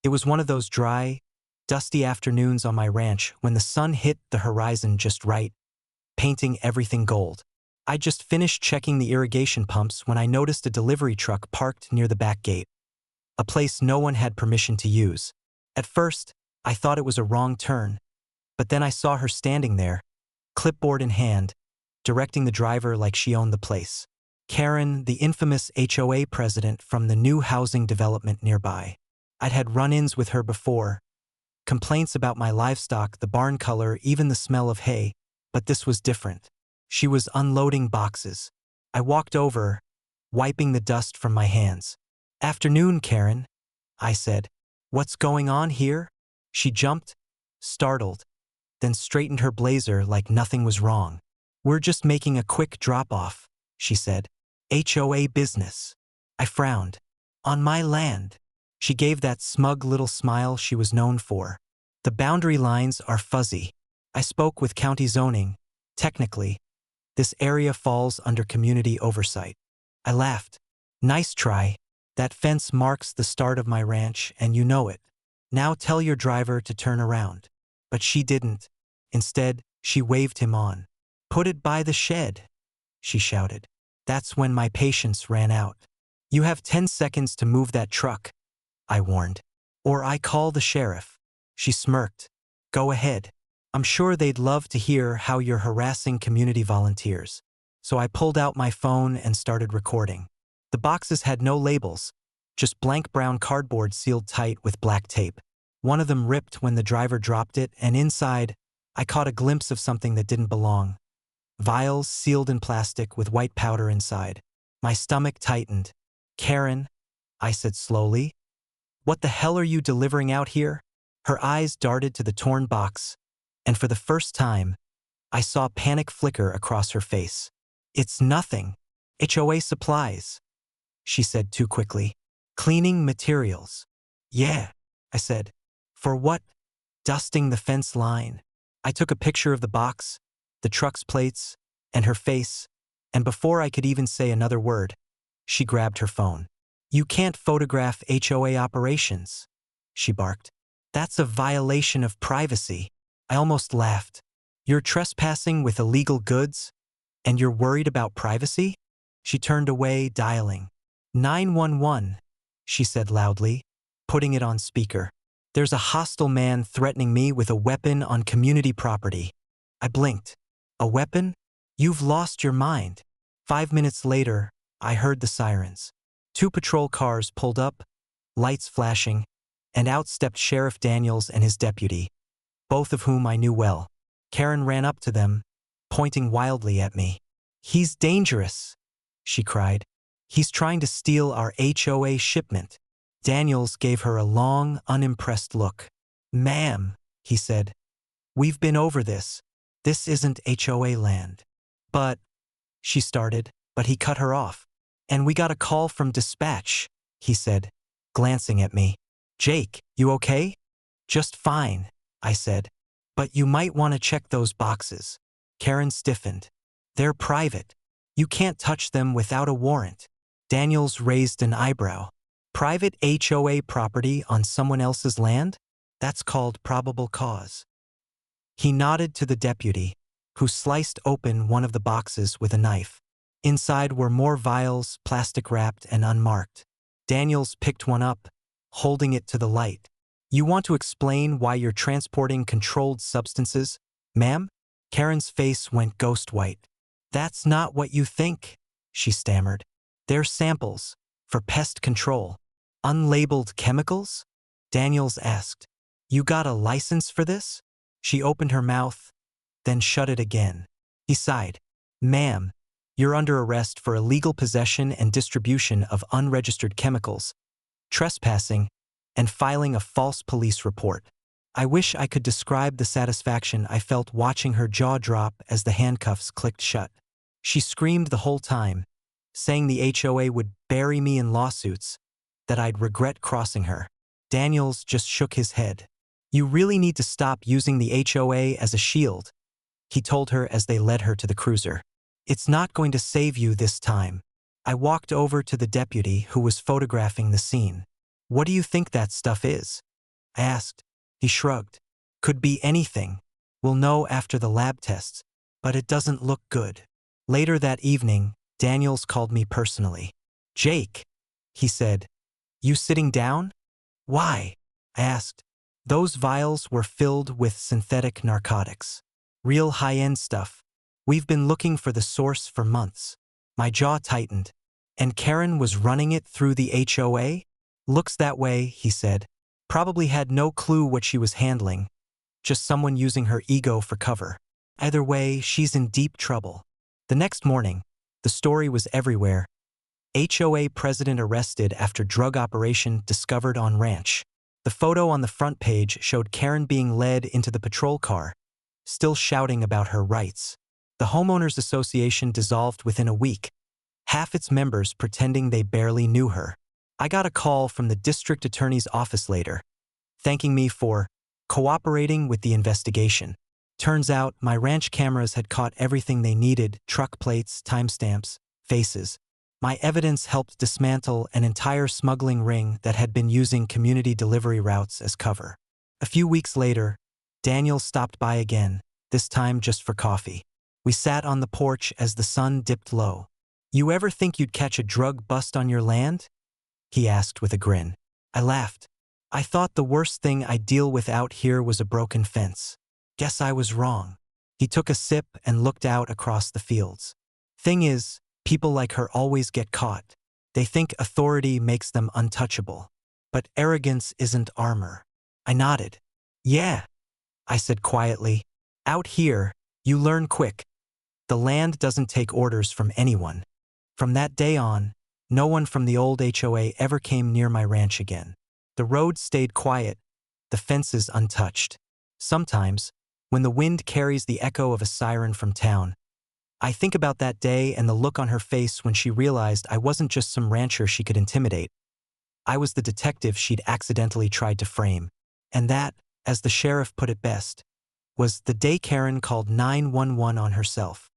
It was one of those dry, dusty afternoons on my ranch when the sun hit the horizon just right, painting everything gold. I just finished checking the irrigation pumps when I noticed a delivery truck parked near the back gate, a place no one had permission to use. At first, I thought it was a wrong turn, but then I saw her standing there, clipboard in hand, directing the driver like she owned the place. Karen, the infamous HOA president from the new housing development nearby. I'd had run-ins with her before, complaints about my livestock, the barn color, even the smell of hay, but this was different. She was unloading boxes. I walked over, wiping the dust from my hands. "Afternoon, Karen," I said. "What's going on here?" She jumped, startled, then straightened her blazer like nothing was wrong. "We're just making a quick drop-off," she said. "HOA business." I frowned. "On my land." She gave that smug little smile she was known for. "The boundary lines are fuzzy. I spoke with county zoning. Technically, this area falls under community oversight." I laughed. "Nice try. That fence marks the start of my ranch, and you know it. Now tell your driver to turn around." But she didn't. Instead, she waved him on. "Put it by the shed," she shouted. That's when my patience ran out. "You have 10 seconds to move that truck," I warned. "Or I call the sheriff." She smirked. "Go ahead. I'm sure they'd love to hear how you're harassing community volunteers." So I pulled out my phone and started recording. The boxes had no labels, just blank brown cardboard sealed tight with black tape. One of them ripped when the driver dropped it, and inside, I caught a glimpse of something that didn't belong. Vials sealed in plastic with white powder inside. My stomach tightened. "Karen," I said slowly, "what the hell are you delivering out here?" Her eyes darted to the torn box, and for the first time, I saw panic flicker across her face. "It's nothing. HOA supplies," she said too quickly. "Cleaning materials." "Yeah," I said. "For what?" "Dusting the fence line." I took a picture of the box, the truck's plates, and her face, and before I could even say another word, she grabbed her phone. "You can't photograph HOA operations," she barked. "That's a violation of privacy." I almost laughed. "You're trespassing with illegal goods, and you're worried about privacy?" She turned away, dialing. "911, she said loudly, putting it on speaker. "There's a hostile man threatening me with a weapon on community property." I blinked. "A weapon? You've lost your mind." 5 minutes later, I heard the sirens. 2 patrol cars pulled up, lights flashing, and out stepped Sheriff Daniels and his deputy, both of whom I knew well. Karen ran up to them, pointing wildly at me. "He's dangerous," she cried. "He's trying to steal our HOA shipment." Daniels gave her a long, unimpressed look. "Ma'am," he said, "we've been over this. This isn't HOA land." "But," she started, but he cut her off. "And we got a call from dispatch," he said, glancing at me. "Jake, you okay?" "Just fine," I said. "But you might want to check those boxes." Karen stiffened. "They're private. You can't touch them without a warrant." Daniels raised an eyebrow. "Private HOA property on someone else's land? That's called probable cause." He nodded to the deputy, who sliced open one of the boxes with a knife. Inside were more vials, plastic-wrapped and unmarked. Daniels picked one up, holding it to the light. "You want to explain why you're transporting controlled substances, ma'am?" Karen's face went ghost white. "That's not what you think," she stammered. "They're samples, for pest control." "Unlabeled chemicals?" Daniels asked. "You got a license for this?" She opened her mouth, then shut it again. He sighed. "Ma'am, you're under arrest for illegal possession and distribution of unregistered chemicals, trespassing, and filing a false police report." I wish I could describe the satisfaction I felt watching her jaw drop as the handcuffs clicked shut. She screamed the whole time, saying the HOA would bury me in lawsuits, that I'd regret crossing her. Daniels just shook his head. "You really need to stop using the HOA as a shield," he told her as they led her to the cruiser. "It's not going to save you this time." I walked over to the deputy who was photographing the scene. "What do you think that stuff is?" I asked. He shrugged. Could be anything. We'll know after the lab tests, but it doesn't look good. Later that evening, Daniels called me personally. Jake, he said, you sitting down? Why? I asked. Those vials were filled with synthetic narcotics. Real high-end stuff. We've been looking for the source for months. My jaw tightened. And Karen was running it through the HOA? Looks that way, he said. Probably had no clue what she was handling. Just someone using her ego for cover. Either way, she's in deep trouble. The next morning, the story was everywhere. HOA president arrested after drug operation discovered on ranch. The photo on the front page showed Karen being led into the patrol car, still shouting about her rights. The homeowners association dissolved within a week, half its members pretending they barely knew her. I got a call from the district attorney's office later, thanking me for cooperating with the investigation. Turns out my ranch cameras had caught everything they needed: truck plates, timestamps, faces. My evidence helped dismantle an entire smuggling ring that had been using community delivery routes as cover. A few weeks later, Daniel stopped by again, this time just for coffee. We sat on the porch as the sun dipped low. You ever think you'd catch a drug bust on your land? He asked with a grin. I laughed. I thought the worst thing I'd deal with out here was a broken fence. Guess I was wrong. He took a sip and looked out across the fields. Thing is, people like her always get caught. They think authority makes them untouchable. But arrogance isn't armor. I nodded. Yeah, I said quietly. Out here, you learn quick. The land doesn't take orders from anyone. From that day on, no one from the old HOA ever came near my ranch again. The road stayed quiet, the fences untouched. Sometimes, when the wind carries the echo of a siren from town, I think about that day and the look on her face when she realized I wasn't just some rancher she could intimidate. I was the detective she'd accidentally tried to frame. And that, as the sheriff put it best, was the day Karen called 911 on herself.